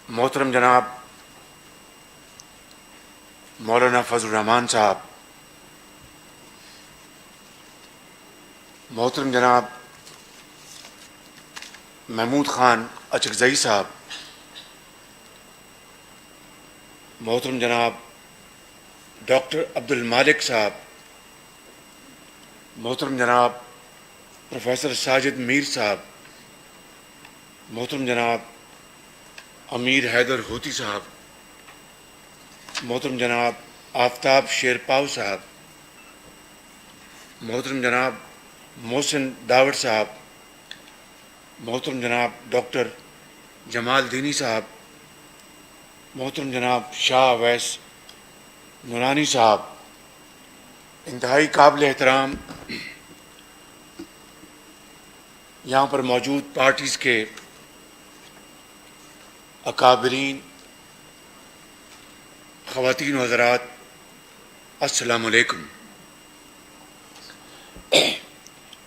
محترم جناب مولانا فضل الرحمان صاحب، محترم جناب محمود خان اچکزئی صاحب، محترم جناب ڈاکٹر عبد المالک صاحب، محترم جناب پروفیسر ساجد میر صاحب، محترم جناب امیر حیدر ہوتی صاحب، محترم جناب آفتاب شیر پاؤ صاحب، محترم جناب محسن داوڑ صاحب، محترم جناب ڈاکٹر جمال دینی صاحب، محترم جناب شاہ اویس نورانی صاحب، انتہائی قابل احترام یہاں پر موجود پارٹیز کے اکابرین، خواتین و حضرات، السلام علیکم۔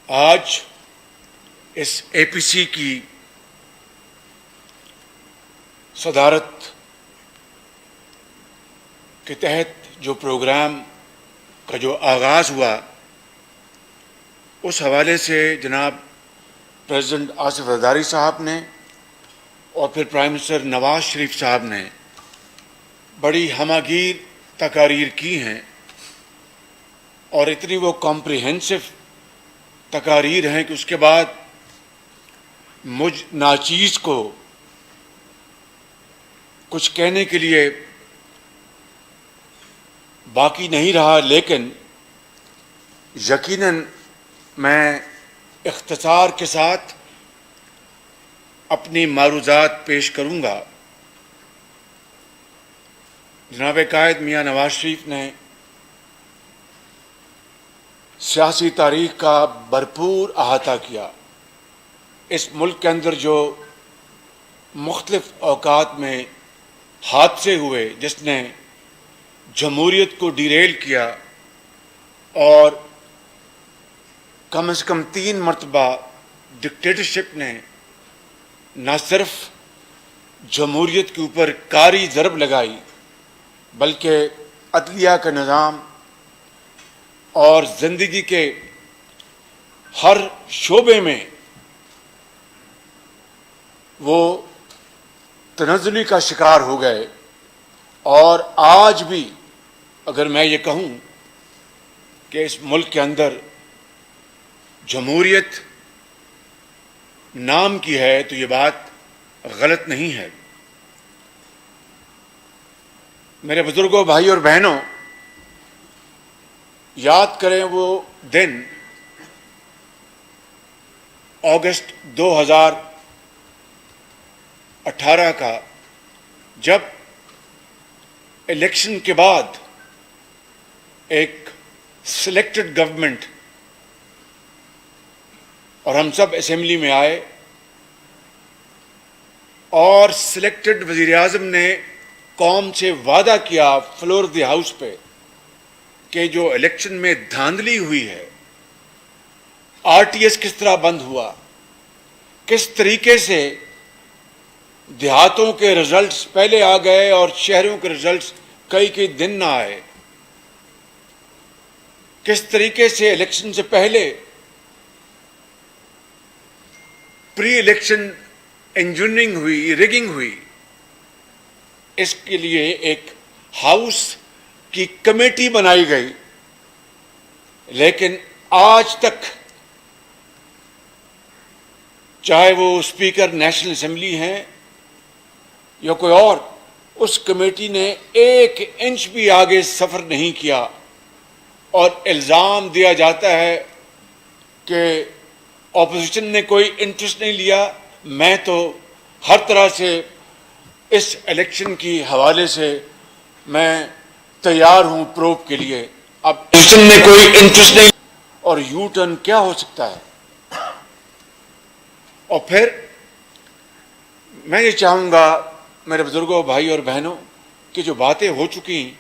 آج اس اے پی سی کی صدارت کے تحت جو پروگرام کا جو آغاز ہوا، اس حوالے سے جناب پریزیڈنٹ آصف زرداری صاحب نے اور پھر پرائم منسٹر نواز شریف صاحب نے بڑی ہمہ گیر تقاریر کی ہیں، اور اتنی وہ کمپریہنسو تقاریر ہیں کہ اس کے بعد مجھ ناچیز کو کچھ کہنے کے لیے باقی نہیں رہا، لیکن یقیناً میں اختصار کے ساتھ اپنی معروضات پیش کروں گا۔ جناب قائد میاں نواز شریف نے سیاسی تاریخ کا بھرپور احاطہ کیا۔ اس ملک کے اندر جو مختلف اوقات میں حادثے ہوئے جس نے جمہوریت کو ڈیریل کیا، اور کم از کم 3 مرتبہ ڈکٹیٹرشپ نے نہ صرف جمہوریت کے اوپر کاری ضرب لگائی بلکہ عدلیہ کا نظام اور زندگی کے ہر شعبے میں وہ تنزلی کا شکار ہو گئے۔ اور آج بھی اگر میں یہ کہوں کہ اس ملک کے اندر جمہوریت نام کی ہے تو یہ بات غلط نہیں ہے۔ میرے بزرگوں، بھائی اور بہنوں، یاد کریں وہ دن اگست 2018 کا، جب الیکشن کے بعد ایک سلیکٹڈ گورنمنٹ اور ہم سب اسمبلی میں آئے، اور سلیکٹڈ وزیر اعظم نے قوم سے وعدہ کیا فلور دی ہاؤس پہ کہ جو الیکشن میں دھاندلی ہوئی ہے، آر ٹی ایس کس طرح بند ہوا، کس طریقے سے دیہاتوں کے رزلٹس پہلے آ گئے اور شہروں کے رزلٹس کئی دن نہ آئے، کس طریقے سے الیکشن سے پہلے پری الیکشن انجینئرنگ ہوئی، ریگنگ ہوئی۔ اس کے لیے ایک ہاؤس کی کمیٹی بنائی گئی، لیکن آج تک چاہے وہ اسپیکر نیشنل اسمبلی ہیں یا کوئی اور، اس کمیٹی نے 1 انچ بھی آگے سفر نہیں کیا، اور الزام دیا جاتا ہے کہ اپوزیشن نے کوئی انٹرسٹ نہیں لیا۔ میں تو ہر طرح سے اس الیکشن کی حوالے سے میں تیار ہوں پروب کے لیے۔ اب الیکشن میں کوئی انٹرسٹ نہیں، اور یو ٹرن کیا ہو سکتا ہے؟ اور پھر میں یہ چاہوں گا میرے بزرگوں، بھائی اور بہنوں، کہ جو باتیں ہو چکی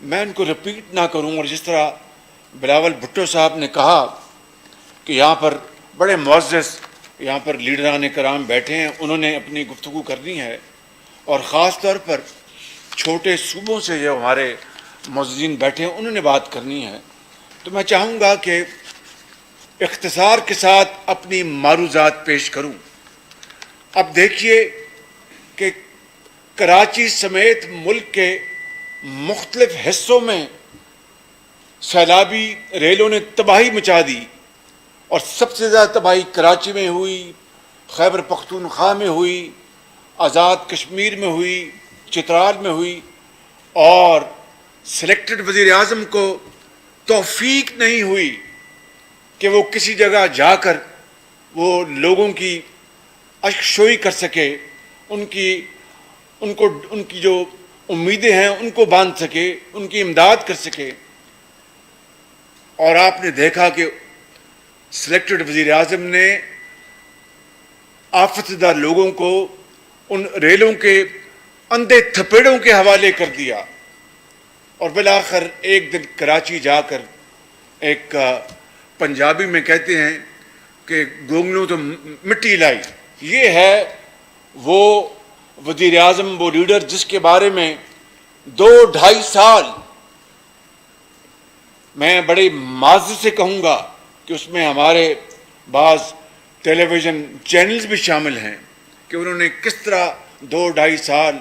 میں ان کو رپیٹ نہ کروں، اور جس طرح بلاول بھٹو صاحب نے کہا کہ یہاں پر بڑے معزز یہاں پر لیڈران کرام بیٹھے ہیں، انہوں نے اپنی گفتگو کرنی ہے، اور خاص طور پر چھوٹے صوبوں سے جو ہمارے معززین بیٹھے ہیں انہوں نے بات کرنی ہے، تو میں چاہوں گا کہ اختصار کے ساتھ اپنی معروضات پیش کروں۔ اب دیکھیے کہ کراچی سمیت ملک کے مختلف حصوں میں سیلابی ریلوں نے تباہی مچا دی، اور سب سے زیادہ تباہی کراچی میں ہوئی، خیبر پختونخوا میں ہوئی، آزاد کشمیر میں ہوئی، چترال میں ہوئی، اور سلیکٹڈ وزیر اعظم کو توفیق نہیں ہوئی کہ وہ کسی جگہ جا کر وہ لوگوں کی اشکشوئی کر سکے، ان کی جو امیدیں ہیں ان کو باندھ سکے، ان کی امداد کر سکے۔ اور آپ نے دیکھا کہ سلیکٹڈ وزیر اعظم نے آفت زدہ لوگوں کو ان ریلوں کے اندھے تھپیڑوں کے حوالے کر دیا، اور بالآخر ایک دن کراچی جا کر ایک پنجابی میں کہتے ہیں کہ گونگلوں تو مٹی لائی، یہ ہے وہ وزیر اعظم، وہ لیڈر جس کے بارے میں 2-2.5 سال میں بڑے معذرت سے کہوں گا کہ اس میں ہمارے بعض ٹیلی ویژن چینلز بھی شامل ہیں کہ انہوں نے کس طرح 2-2.5 سال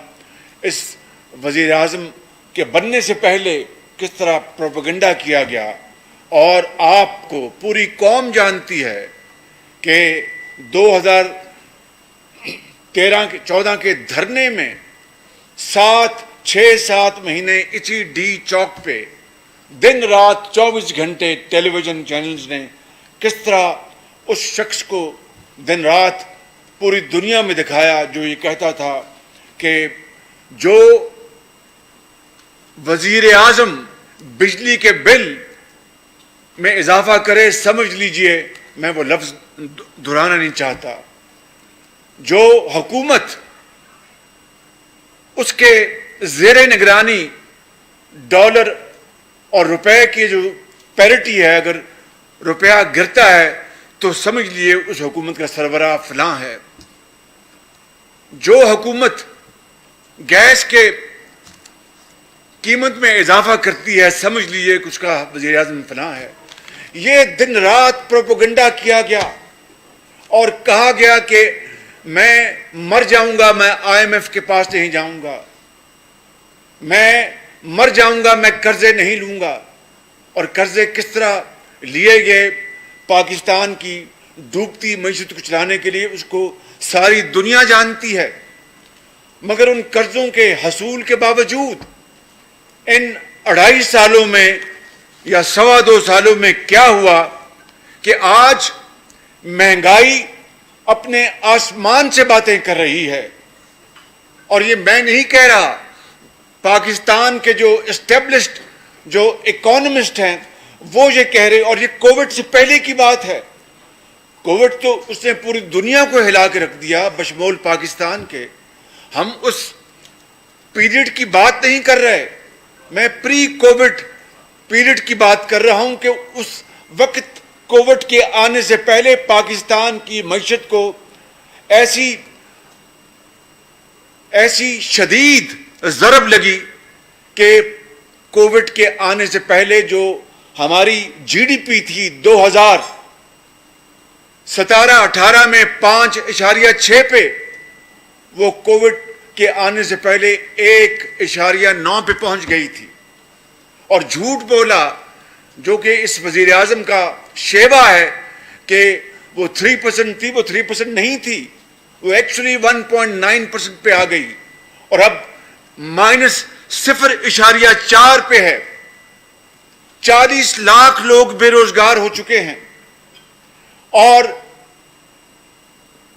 اس وزیر اعظم کے بننے سے پہلے کس طرح پروپیگنڈا کیا گیا، اور آپ کو پوری قوم جانتی ہے کہ 2013-14 کے دھرنے میں 6-7 مہینے اسی ڈی چوک پہ دن رات 24 گھنٹے ٹیلی ویژن چینلز نے کس طرح اس شخص کو دن رات پوری دنیا میں دکھایا جو یہ کہتا تھا کہ جو وزیر اعظم بجلی کے بل میں اضافہ کرے، سمجھ لیجئے میں وہ لفظ دہرانا نہیں چاہتا، جو حکومت اس کے زیر نگرانی ڈالر اور روپے کی جو پیرٹی ہے، اگر روپیہ گرتا ہے تو سمجھ لیجئے اس حکومت کا سربراہ فلاں ہے، جو حکومت گیس کے قیمت میں اضافہ کرتی ہے سمجھ لیجئے کہ اس کا وزیر اعظم فلاں ہے۔ یہ دن رات پروپیگنڈا کیا گیا اور کہا گیا کہ میں مر جاؤں گا، میں IMF کے پاس نہیں جاؤں گا، میں مر جاؤں گا، میں قرضے نہیں لوں گا، اور قرضے کس طرح لیے گئے پاکستان کی ڈوبتی معیشت کو چلانے کے لیے اس کو ساری دنیا جانتی ہے۔ مگر ان قرضوں کے حصول کے باوجود ان 2.5 سالوں میں یا 2.25 سالوں میں کیا ہوا کہ آج مہنگائی اپنے آسمان سے باتیں کر رہی ہے، اور یہ میں نہیں کہہ رہا، پاکستان کے جو اسٹیبلشڈ جو اکانومسٹ ہیں وہ یہ کہہ رہے، اور یہ کووڈ سے پہلے کی بات ہے۔ کووڈ تو اس نے پوری دنیا کو ہلا کے رکھ دیا بشمول پاکستان کے۔ ہم اس پیریڈ کی بات نہیں کر رہے، میں پری کووڈ پیریڈ کی بات کر رہا ہوں کہ اس وقت کووڈ کے آنے سے پہلے پاکستان کی معیشت کو ایسی شدید ضرب لگی کہ کووڈ کے آنے سے پہلے جو ہماری جی ڈی پی تھی 2017-18 میں 5.6 پہ، وہ کووڈ کے آنے سے پہلے 1.9 پہ پہنچ گئی تھی، اور جھوٹ بولا جو کہ اس وزیر اعظم کا شیوا ہے کہ وہ 3% تھی، وہ 3% نہیں تھی، وہ ایکچولی 1.9% پہ آ گئی، اور اب -0.4 پہ ہے۔ 40 لاکھ لوگ بے روزگار ہو چکے ہیں، اور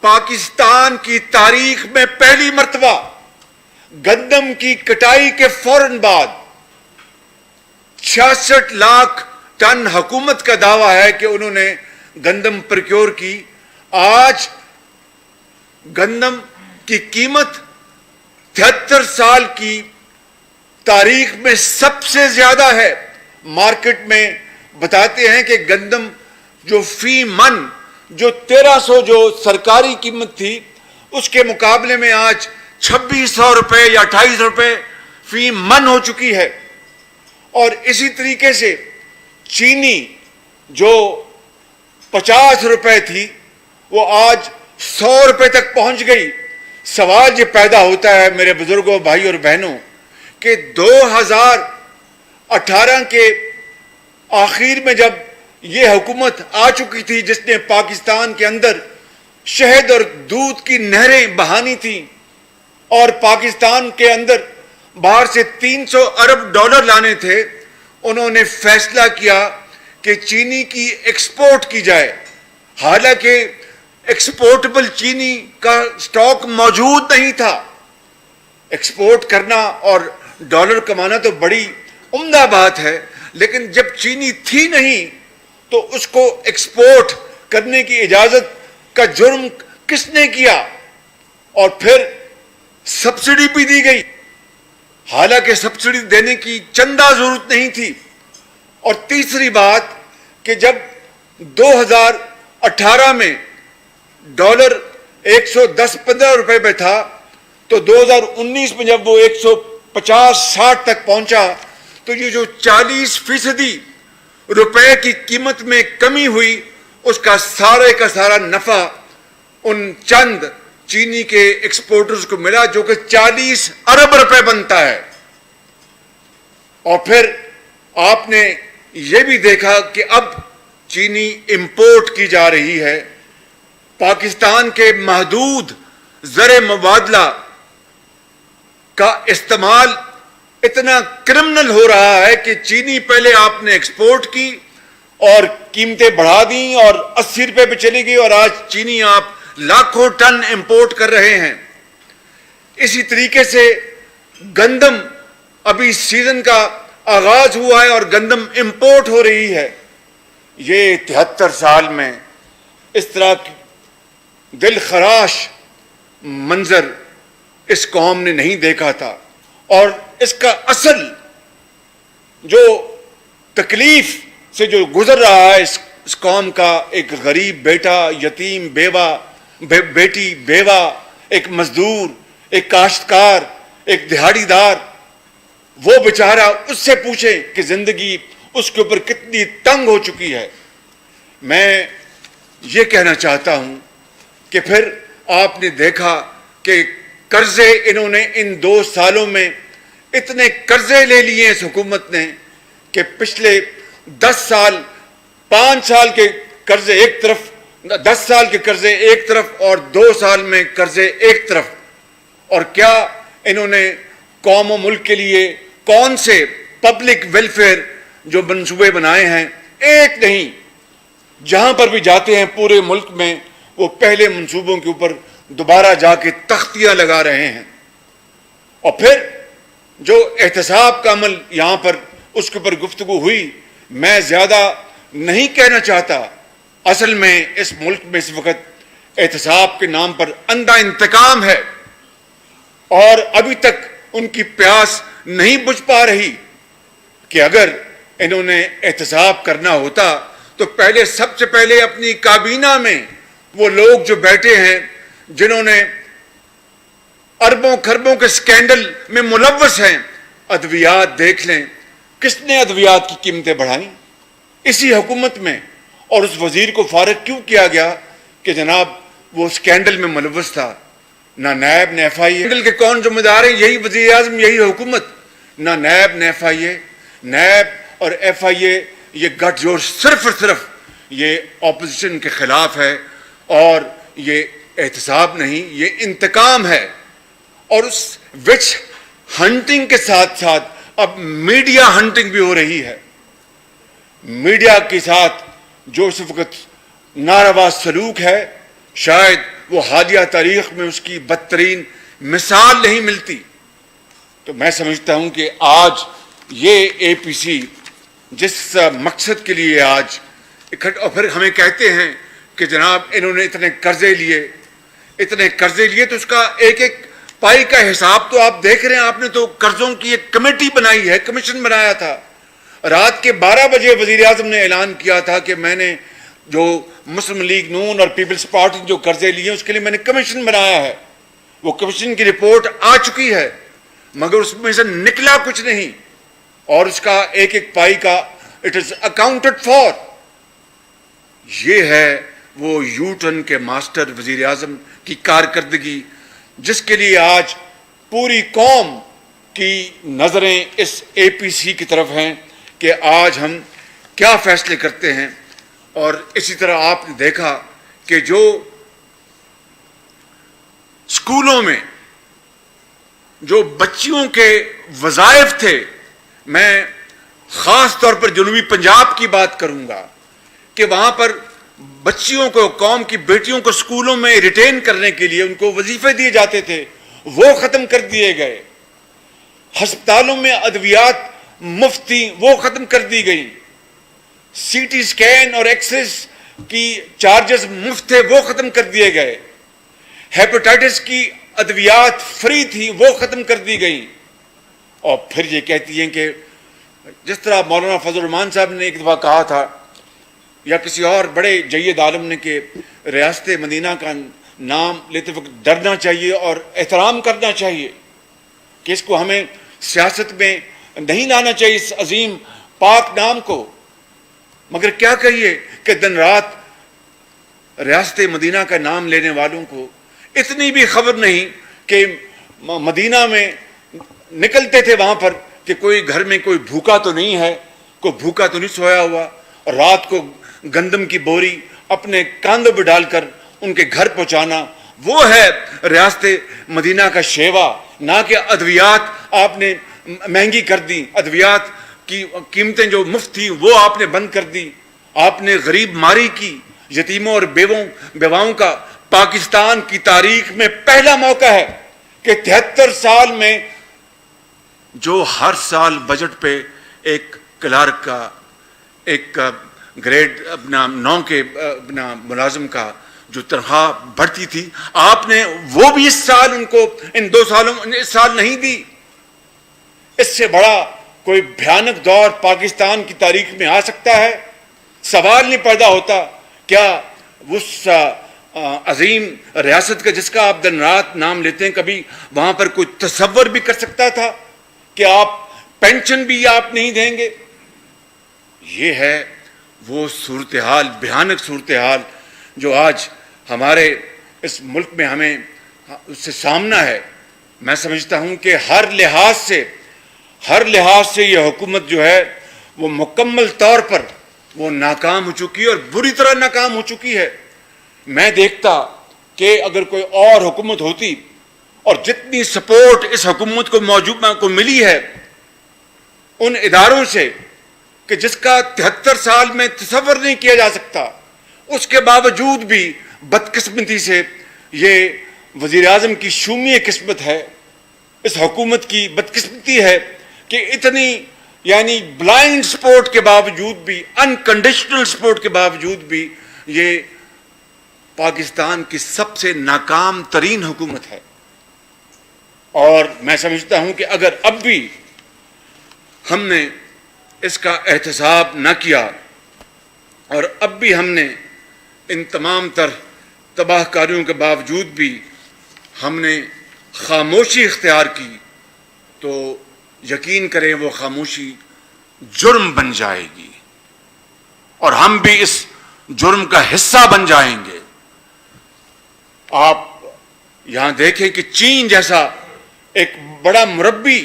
پاکستان کی تاریخ میں پہلی مرتبہ گندم کی کٹائی کے فوراً بعد 66 لاکھ ٹن حکومت کا دعویٰ ہے کہ انہوں نے گندم پروکیور کی۔ آج گندم کی قیمت 73 سال کی تاریخ میں سب سے زیادہ ہے۔ مارکیٹ میں بتاتے ہیں کہ گندم جو فی من جو 1300 جو سرکاری قیمت تھی اس کے مقابلے میں آج 2600 روپے یا 2800 روپے فی من ہو چکی ہے. اور اسی طریقے سے چینی جو 50 روپے تھی وہ آج 100 روپے تک پہنچ گئی. سوال یہ پیدا ہوتا ہے میرے بزرگوں، بھائی اور بہنوں، کہ 2018 کے آخر میں جب یہ حکومت آ چکی تھی جس نے پاکستان کے اندر شہد اور دودھ کی نہریں بہانی تھیں اور پاکستان کے اندر باہر سے 300 ارب ڈالر لانے تھے، انہوں نے فیصلہ کیا کہ چینی کی ایکسپورٹ کی جائے. حالانکہ ایکسپورٹبل چینی کا سٹاک موجود نہیں تھا. ایکسپورٹ کرنا اور ڈالر کمانا تو بڑی عمدہ بات ہے، لیکن جب چینی تھی نہیں تو اس کو ایکسپورٹ کرنے کی اجازت کا جرم کس نے کیا؟ اور پھر سبسڈی بھی دی گئی، حالانکہ سبسڈی دینے کی چندہ ضرورت نہیں تھی. اور تیسری بات کہ جب 2018 میں ڈالر 110-15 روپے پہ تھا تو 2019 میں جب وہ 150-60 تک پہنچا تو یہ جو 40% روپے کی قیمت میں کمی ہوئی، اس کا سارا نفع ان چند چینی کے ایکسپورٹرز کو ملا جو کہ 40 ارب روپے بنتا ہے. اور پھر آپ نے یہ بھی دیکھا کہ اب چینی امپورٹ کی جا رہی ہے. پاکستان کے محدود زر مبادلہ کا استعمال اتنا کرمنل ہو رہا ہے کہ چینی پہلے آپ نے ایکسپورٹ کی اور قیمتیں بڑھا دیں اور 80 روپے پہ چلی گئی، اور آج چینی آپ لاکھوں ٹن امپورٹ کر رہے ہیں. اسی طریقے سے گندم ابھی سیزن کا آغاز ہوا ہے اور گندم امپورٹ ہو رہی ہے. یہ 73 سال میں اس طرح کی دل خراش منظر اس قوم نے نہیں دیکھا تھا. اور اس کا اصل جو تکلیف سے جو گزر رہا ہے اس قوم کا، ایک غریب بیٹا، یتیم بیوہ، بیٹی بیوہ، ایک مزدور، ایک کاشتکار، ایک دہاڑی دار، وہ بیچارہ اس سے پوچھیں کہ زندگی اس کے اوپر کتنی تنگ ہو چکی ہے. میں یہ کہنا چاہتا ہوں کہ پھر آپ نے دیکھا کہ قرضے انہوں نے ان 2 سالوں میں اتنے قرضے لے لیے اس حکومت نے کہ پچھلے 10 سال 5 سال کے قرضے ایک طرف، 10 سال کے قرضے ایک طرف اور 2 سال میں قرضے ایک طرف. اور کیا انہوں نے قوم و ملک کے لیے کون سے پبلک ویلفیئر جو منصوبے بنائے ہیں؟ ایک نہیں. جہاں پر بھی جاتے ہیں پورے ملک میں وہ پہلے منصوبوں کے اوپر دوبارہ جا کے تختیاں لگا رہے ہیں. اور پھر جو احتساب کا عمل یہاں پر اس کے اوپر گفتگو ہوئی، میں زیادہ نہیں کہنا چاہتا. اصل میں اس ملک میں اس وقت احتساب کے نام پر اندھا انتقام ہے اور ابھی تک ان کی پیاس نہیں بجھ پا رہی. کہ اگر انہوں نے احتساب کرنا ہوتا تو پہلے سب سے پہلے اپنی کابینہ میں وہ لوگ جو بیٹھے ہیں جنہوں نے اربوں خربوں کے سکینڈل میں ملوث ہیں، ادویات دیکھ لیں. کس نے ادویات کی قیمتیں بڑھائیں؟ اسی حکومت میں. اور اس وزیر کو فارغ کیوں کیا گیا کہ جناب وہ سکینڈل میں ملوث تھا؟ نہ نیب نہ ایف آئی اے. سکینڈل کے کون ذمہ دار ہیں؟ یہی وزیر اعظم، یہی حکومت. نہ نیب نہ ایف آئی اے. نیب اور ایف آئی اے یہ گٹھ جوڑ صرف اور صرف یہ اپوزیشن کے خلاف ہے اور یہ احتساب نہیں، یہ انتقام ہے. اور اس وچ ہنٹنگ کے ساتھ ساتھ اب میڈیا ہنٹنگ بھی ہو رہی ہے. میڈیا کے ساتھ جو اس وقت ناروا سلوک ہے، شاید وہ حالیہ تاریخ میں اس کی بدترین مثال نہیں ملتی. تو میں سمجھتا ہوں کہ آج یہ اے پی سی جس مقصد کے لیے آج اکٹھا، اور پھر ہمیں کہتے ہیں کہ جناب انہوں نے اتنے قرضے لیے تو اس کا ایک ایک پائی کا حساب تو آپ دیکھ رہے ہیں. آپ نے تو قرضوں کی ایک کمیٹی بنائی ہے، کمیشن بنایا تھا. رات کے 12 بجے وزیر اعظم نے اعلان کیا تھا کہ میں نے جو مسلم لیگ نون اور پیپلز پارٹی جو قرضے لیے اس کے لیے میں نے کمیشن بنایا ہے. وہ کمیشن کی رپورٹ آ چکی ہے مگر اس میں سے نکلا کچھ نہیں, اور اس کا ایک ایک پائی کا اٹ از اکاؤنٹڈ فار. یہ ہے وہ یو ٹرن کے ماسٹر وزیر اعظم کی کارکردگی جس کے لیے آج پوری قوم کی نظریں اس اے پی سی کی طرف ہیں کہ آج ہم کیا فیصلے کرتے ہیں. اور اسی طرح آپ نے دیکھا کہ جو اسکولوں میں جو بچیوں کے وظائف تھے, میں خاص طور پر جنوبی پنجاب کی بات کروں گا کہ وہاں پر بچیوں کو, قوم کی بیٹیوں کو اسکولوں میں ریٹین کرنے کے لیے ان کو وظیفے دیے جاتے تھے, وہ ختم کر دیے گئے. ہسپتالوں میں ادویات مفت تھیں, وہ ختم کر دی گئی. سی ٹی اسکین اور ایکسرے کی چارجز مفت تھے, وہ ختم کر دیے گئے. ہیپاٹائٹس کی ادویات فری تھی, وہ ختم کر دی گئی. اور پھر یہ کہتی ہیں کہ جس طرح مولانا فضل الرحمان صاحب نے ایک دفعہ کہا تھا یا کسی اور بڑے جید عالم نے کہ ریاست مدینہ کا نام لیتے وقت ڈرنا چاہیے اور احترام کرنا چاہیے, کہ اس کو ہمیں سیاست میں نہیں لانا چاہیے اس عظیم پاک نام کو. مگر کیا کہیے کہ دن رات ریاست مدینہ کا نام لینے والوں کو اتنی بھی خبر نہیں کہ مدینہ میں نکلتے تھے وہاں پر کہ کوئی گھر میں کوئی بھوکا تو نہیں ہے, کوئی بھوکا تو نہیں سویا ہوا, اور رات کو گندم کی بوری اپنے کاندھوں پہ ڈال کر ان کے گھر پہنچانا, وہ ہے ریاست مدینہ کا شیوا. نہ کہ ادویات آپ نے مہنگی کر دی, ادویات کی قیمتیں جو مفت تھیں وہ آپ نے بند کر دی. آپ نے غریب ماری کی, یتیموں اور بیواؤں کا پاکستان کی تاریخ میں پہلا موقع ہے کہ 73 سال میں جو ہر سال بجٹ پہ ایک کلرک کا, ایک گریڈ اپنا 9 کے اپنا ملازم کا جو تنخواہ بڑھتی تھی, آپ نے وہ بھی اس سال ان کو ان 2 سالوں اس سال نہیں دی. اس سے بڑا کوئی بھیانک دور پاکستان کی تاریخ میں آ سکتا ہے؟ سوال نہیں پیدا ہوتا. کیا اس عظیم ریاست کا جس کا آپ دن رات نام لیتے ہیں, کبھی وہاں پر کوئی تصور بھی کر سکتا تھا کہ آپ پینشن بھی آپ نہیں دیں گے؟ یہ ہے وہ صورتحال, بھیانک صورتحال جو آج ہمارے اس ملک میں ہمیں اس سے سامنا ہے. میں سمجھتا ہوں کہ ہر لحاظ سے یہ حکومت جو ہے وہ مکمل طور پر وہ ناکام ہو چکی ہے اور بری طرح ناکام ہو چکی ہے. میں دیکھتا کہ اگر کوئی اور حکومت ہوتی اور جتنی سپورٹ اس حکومت کو موجودہ کو ملی ہے ان اداروں سے کہ جس کا 73 سال میں تصور نہیں کیا جا سکتا, اس کے باوجود بھی بدقسمتی سے یہ وزیر اعظم کی شومی قسمت ہے, اس حکومت کی بدقسمتی ہے کہ اتنی یعنی بلائنڈ سپورٹ کے باوجود بھی, انکنڈیشنل سپورٹ کے باوجود بھی یہ پاکستان کی سب سے ناکام ترین حکومت ہے. اور میں سمجھتا ہوں کہ اگر اب بھی ہم نے اس کا احتساب نہ کیا اور اب بھی ہم نے ان تمام تر تباہ کاریوں کے باوجود بھی ہم نے خاموشی اختیار کی, تو یقین کریں وہ خاموشی جرم بن جائے گی اور ہم بھی اس جرم کا حصہ بن جائیں گے. آپ یہاں دیکھیں کہ چین جیسا ایک بڑا مربی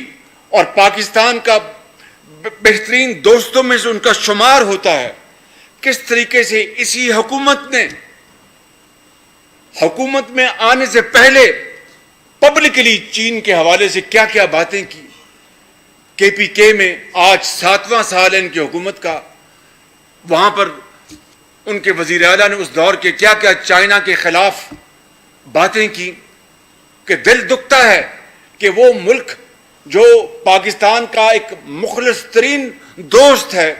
اور پاکستان کا بہترین دوستوں میں سے ان کا شمار ہوتا ہے, کس طریقے سے اسی حکومت نے حکومت میں آنے سے پہلے پبلکلی چین کے حوالے سے کیا کیا باتیں کی. کے پی کے میں آج 7واں سال ہے ان کی حکومت کا, وہاں پر ان کے وزیر اعلیٰ نے اس دور کے کیا کیا چائنا کے خلاف باتیں کی کہ دل دکھتا ہے کہ وہ ملک جو پاکستان کا ایک مخلص ترین دوست ہے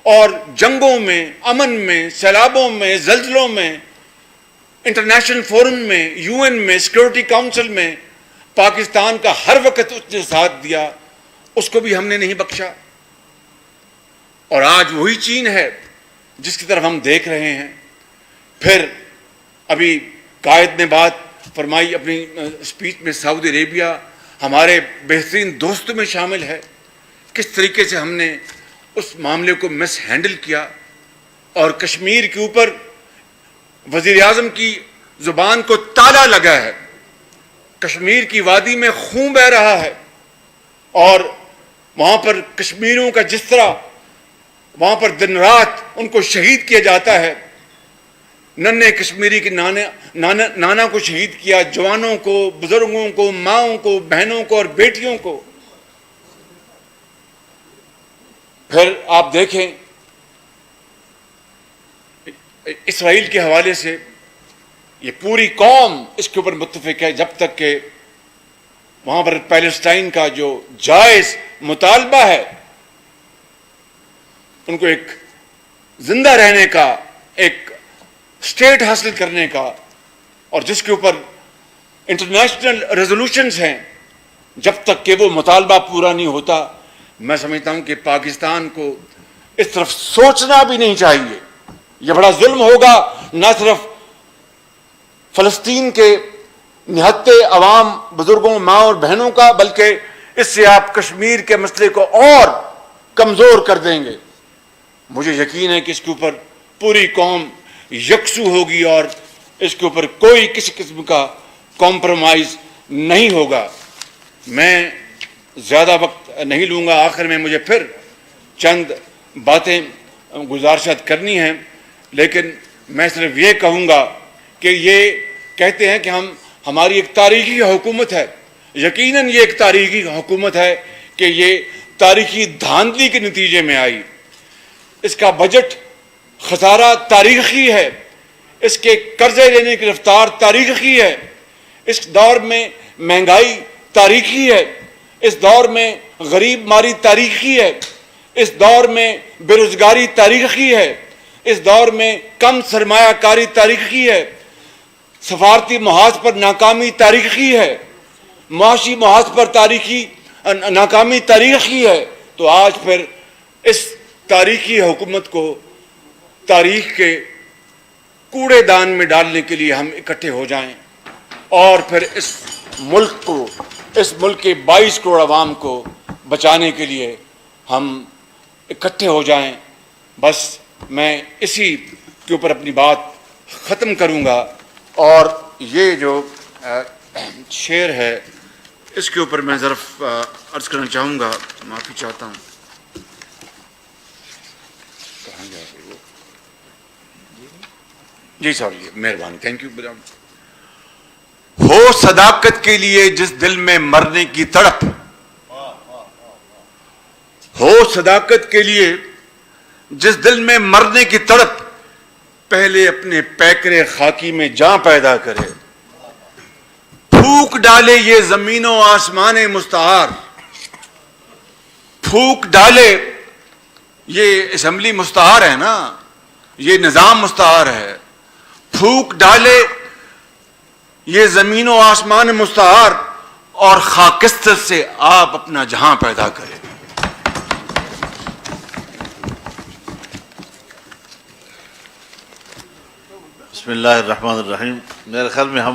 اور جنگوں میں, امن میں, سیلابوں میں, زلزلوں میں, انٹرنیشنل فورم میں, یو این میں, سیکورٹی کاؤنسل میں پاکستان کا ہر وقت اس نے ساتھ دیا, اس کو بھی ہم نے نہیں بخشا. اور آج وہی چین ہے جس کی طرف ہم دیکھ رہے ہیں. پھر ابھی قائد نے بات فرمائی اپنی اسپیچ میں، سعودی عربیہ ہمارے بہترین دوستوں میں شامل ہے. کس طریقے سے ہم نے اس معاملے کو مس ہینڈل کیا اور کشمیر کے اوپر وزیر اعظم کی زبان کو تالا لگا ہے. کشمیر کی وادی میں خون بہہ رہا ہے اور وہاں پر کشمیریوں کا جس طرح وہاں پر دن رات ان کو شہید کیا جاتا ہے. ننھے کشمیری کے نانا کو شہید کیا، جوانوں کو، بزرگوں کو، ماؤں کو، بہنوں کو اور بیٹیوں کو. پھر آپ دیکھیں اسرائیل کے حوالے سے یہ پوری قوم اس کے اوپر متفق ہے. جب تک کہ وہاں پر پیلسٹائن کا جو جائز مطالبہ ہے، ان کو ایک زندہ رہنے کا، ایک اسٹیٹ حاصل کرنے کا، اور جس کے اوپر انٹرنیشنل ریزولوشنز ہیں، جب تک کہ وہ مطالبہ پورا نہیں ہوتا، میں سمجھتا ہوں کہ پاکستان کو اس طرف سوچنا بھی نہیں چاہیے. یہ بڑا ظلم ہوگا نہ صرف فلسطین کے نہتے عوام، بزرگوں، ماں اور بہنوں کا، بلکہ اس سے آپ کشمیر کے مسئلے کو اور کمزور کر دیں گے. مجھے یقین ہے کہ اس کے اوپر پوری قوم یکسو ہوگی اور اس کے اوپر کوئی کسی قسم کا کمپرومائز نہیں ہوگا. میں زیادہ وقت نہیں لوں گا. آخر میں مجھے پھر چند باتیں گزارشات کرنی ہیں، لیکن میں صرف یہ کہوں گا کہ یہ کہتے ہیں کہ ہماری ایک تاریخی حکومت ہے. یقیناً یہ ایک تاریخی حکومت ہے کہ یہ تاریخی دھاندلی کے نتیجے میں آئی. اس کا بجٹ خسارہ تاریخی ہے، اس کے قرضے لینے کی رفتار تاریخی ہے، اس دور میں مہنگائی تاریخی ہے، اس دور میں غریب ماری تاریخی ہے، اس دور میں بے روزگاری تاریخی ہے، اس دور میں کم سرمایہ کاری تاریخی ہے، سفارتی محاذ پر ناکامی تاریخی ہے، معاشی محاذ پر ناکامی تاریخی ہے. تو آج پھر اس تاریخی حکومت کو تاریخ کے کوڑے دان میں ڈالنے کے لیے ہم اکٹھے ہو جائیں اور پھر اس ملک کے 22 کروڑ عوام کو بچانے کے لیے ہم اکٹھے ہو جائیں. بس میں اسی کے اوپر اپنی بات ختم کروں گا. اور یہ جو شعر ہے اس کے اوپر میں ضرور عرض کرنا چاہوں گا. معافی چاہتا ہوں. کہاں جا رہے ہو؟ جی صاحب، مہربانی، تھینک یو. ہو صداقت کے لیے جس دل میں مرنے کی تڑپ، ہو صداقت کے لیے جس دل میں مرنے کی تڑپ، پہلے اپنے پیکرے خاکی میں جاں پیدا کرے. پھونک ڈالے یہ زمین و آسمان مستعار، پھونک ڈالے، یہ اسمبلی مستعار ہے نا، یہ نظام مستعار ہے. پھونک ڈالے یہ زمین و آسمان مستعار اور خاکستر سے آپ اپنا جہاں پیدا کریں. بسم اللہ الرحمن الرحیم. میرے خیال میں ہم